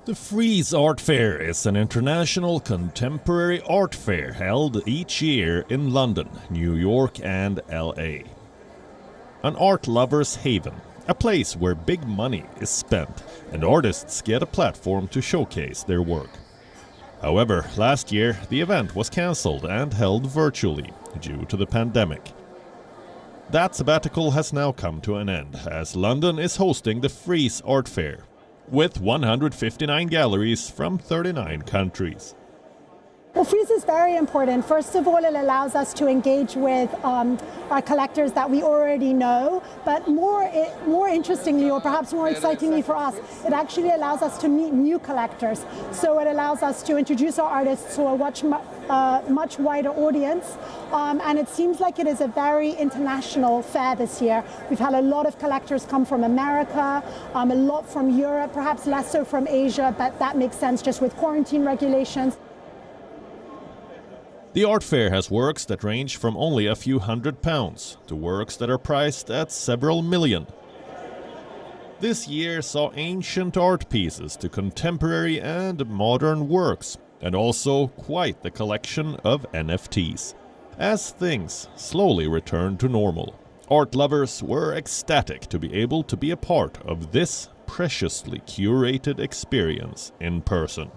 The Frieze Art Fair is an international contemporary art fair held each year in London, New York and LA. An art lover's haven, a place where big money is spent and artists get a platform to showcase their work. However, last year the event was cancelled and held virtually due to the pandemic. That sabbatical has now come to an end as London is hosting the Frieze Art Fair, with 159 galleries from 39 countries. Well, Frieze is very important. First of all, it allows us to engage with our collectors that we already know, but more interestingly, or perhaps more excitingly for us, it actually allows us to meet new collectors. So it allows us to introduce our artists to a much wider audience, and it seems like it is a very international fair this year. We've had a lot of collectors come from America, a lot from Europe, perhaps less so from Asia, but that makes sense just with quarantine regulations. The art fair has works that range from only a few £100s to works that are priced at several million. This year saw ancient art pieces to contemporary and modern works, and also quite the collection of NFTs. As things slowly returned to normal, art lovers were ecstatic to be able to be a part of this preciously curated experience in person.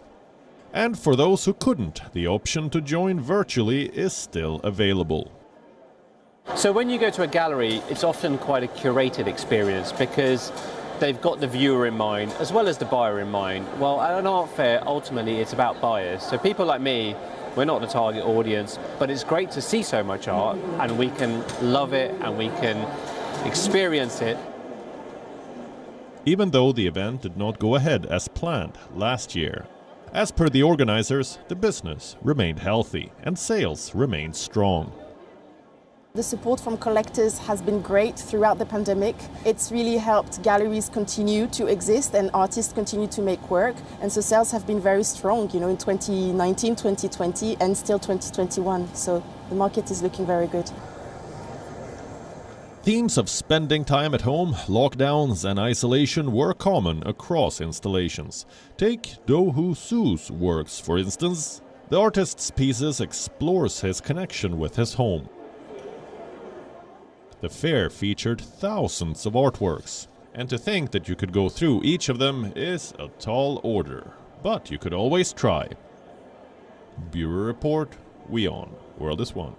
And for those who couldn't, the option to join virtually is still available. So when you go to a gallery, it's often quite a curated experience because they've got the viewer in mind as well as the buyer in mind. Well, at an art fair, ultimately it's about buyers. So people like me, we're not the target audience, but it's great to see so much art and we can love it and we can experience it. Even though the event did not go ahead as planned last year, as per the organizers, the business remained healthy and sales remained strong. The support from collectors has been great throughout the pandemic. It's really helped galleries continue to exist and artists continue to make work. And so sales have been very strong, in 2019, 2020 and still 2021. So the market is looking very good. Themes of spending time at home, lockdowns and isolation were common across installations. Take Do Hu Su's works, for instance. The artist's pieces explores his connection with his home. The fair featured thousands of artworks, and to think that you could go through each of them is a tall order. But you could always try. Bureau Report, WION, World is One.